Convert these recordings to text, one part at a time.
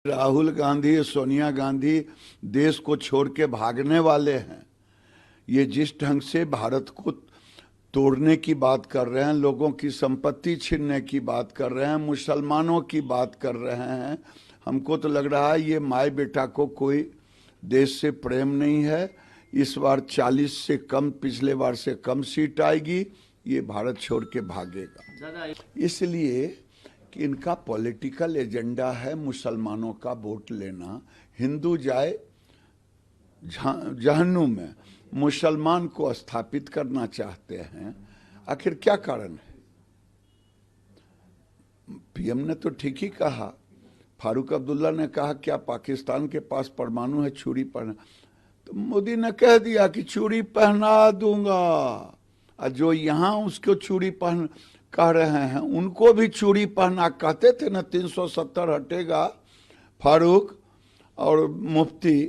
राहुल गांधी सोनिया गांधी देश को छोड़ के भागने वाले हैं। ये जिस ढंग से भारत को तोड़ने की बात कर रहे हैं, लोगों की संपत्ति छीनने की बात कर रहे हैं, मुसलमानों की बात कर रहे हैं, हमको तो लग रहा है ये माए बेटा को कोई देश से प्रेम नहीं है। इस बार 40 से कम, पिछले बार से कम सीट आएगी, ये भारत छोड़ के भागेगा। इसलिए कि इनका पॉलिटिकल एजेंडा है मुसलमानों का वोट लेना। हिंदू जाए जहन्नुम में, मुसलमान को स्थापित करना चाहते हैं। आखिर क्या कारण है? पीएम ने तो ठीक ही कहा, फारूक अब्दुल्ला ने कहा क्या पाकिस्तान के पास परमाणु है, छुरी पहना। तो मोदी ने कह दिया कि छुरी पहना दूंगा, और जो यहां उसको छुरी पहन कह रहे हैं उनको भी छुरी पहना। कहते थे ना 370 हटेगा फारूक और मुफ्ती,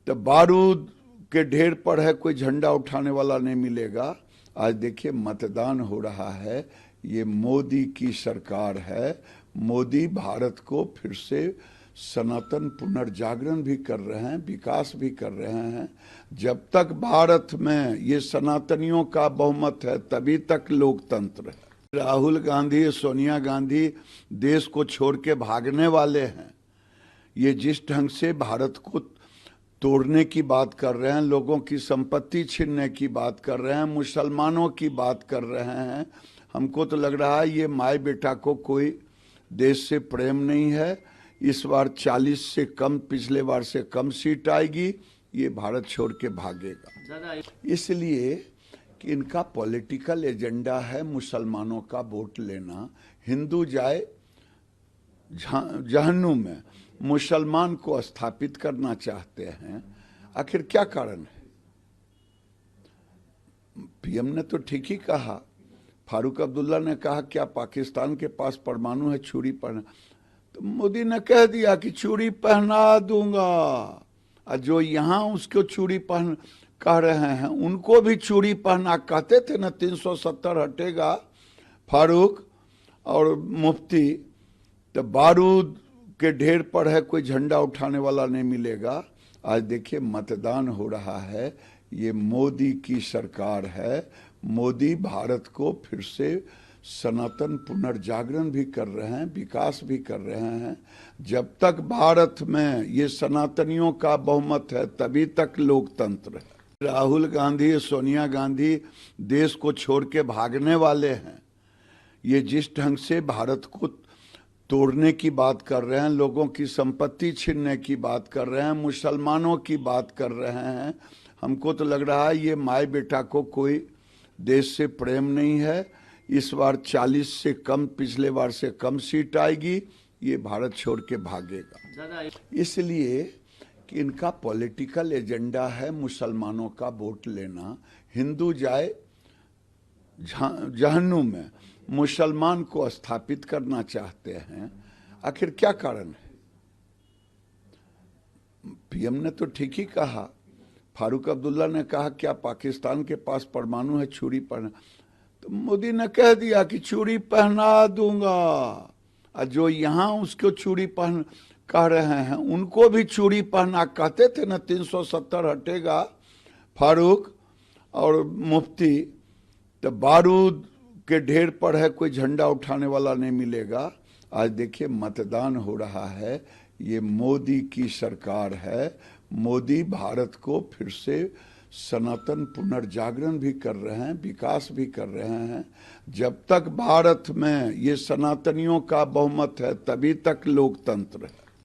तो बारूद के ढेर पर है, कोई झंडा उठाने वाला नहीं मिलेगा। आज देखिए मतदान हो रहा है, ये मोदी की सरकार है। मोदी भारत को फिर से सनातन पुनर्जागरण भी कर रहे हैं, विकास भी कर रहे हैं। जब तक भारत में ये सनातनियों का बहुमत है तभी तक लोकतंत्र है। राहुल गांधी सोनिया गांधी देश को छोड़ के भागने वाले हैं। ये जिस ढंग से भारत को तोड़ने की बात कर रहे हैं, लोगों की संपत्ति छीनने की बात कर रहे हैं, मुसलमानों की बात कर रहे हैं, हमको तो लग रहा है ये माए बेटा को कोई देश से प्रेम नहीं है। इस बार 40 से कम, पिछले बार से कम सीट आएगी, ये भारत छोड़ के भागेगा। इसलिए कि इनका पॉलिटिकल एजेंडा है मुसलमानों का वोट लेना। हिंदू जाए जहन्नुम में, मुसलमान को स्थापित करना चाहते हैं। आखिर क्या कारण है? पीएम ने तो ठीक ही कहा, फारूक अब्दुल्ला ने कहा क्या पाकिस्तान के पास परमाणु है, छुरी पहना। तो मोदी ने कह दिया कि छुरी पहना दूंगा, और जो यहां उसको छुरी पहन कह रहे हैं उनको भी छुरी पहना। कहते थे ना 370 हटेगा फारूक और मुफ्ती, तो बारूद के ढेर पर है, कोई झंडा उठाने वाला नहीं मिलेगा। आज देखिए मतदान हो रहा है, ये मोदी की सरकार है। मोदी भारत को फिर से सनातन पुनर्जागरण भी कर रहे हैं, विकास भी कर रहे हैं। जब तक भारत में ये सनातनियों का बहुमत है तभी तक लोकतंत्र है। राहुल गांधी सोनिया गांधी देश को छोड़ के भागने वाले हैं। ये जिस ढंग से भारत को तोड़ने की बात कर रहे हैं, लोगों की संपत्ति छीनने की बात कर रहे हैं, मुसलमानों की बात कर रहे हैं, हमको तो लग रहा है ये माए बेटा को कोई देश से प्रेम नहीं है। इस बार 40 से कम, पिछले बार से कम सीट आएगी, ये भारत छोड़ के भागेगा। इसलिए कि इनका पॉलिटिकल एजेंडा है मुसलमानों का वोट लेना। हिंदू जाए जहन्नुम में, मुसलमान को स्थापित करना चाहते हैं। आखिर क्या कारण है? पीएम ने तो ठीक ही कहा, फारूक अब्दुल्ला ने कहा क्या पाकिस्तान के पास परमाणु है, छुरी पहना। तो मोदी ने कह दिया कि छुरी पहना दूंगा, और जो यहां उसको छुरी पहन कह रहे हैं उनको भी छुरी पहना। कहते थे ना 370 हटेगा फारूक और मुफ्ती, तो बारूद के ढेर पर है, कोई झंडा उठाने वाला नहीं मिलेगा। आज देखिए मतदान हो रहा है, ये मोदी की सरकार है। मोदी भारत को फिर से सनातन पुनर्जागरण भी कर रहे हैं, विकास भी कर रहे हैं। जब तक भारत में ये सनातनियों का बहुमत है तभी तक लोकतंत्र है।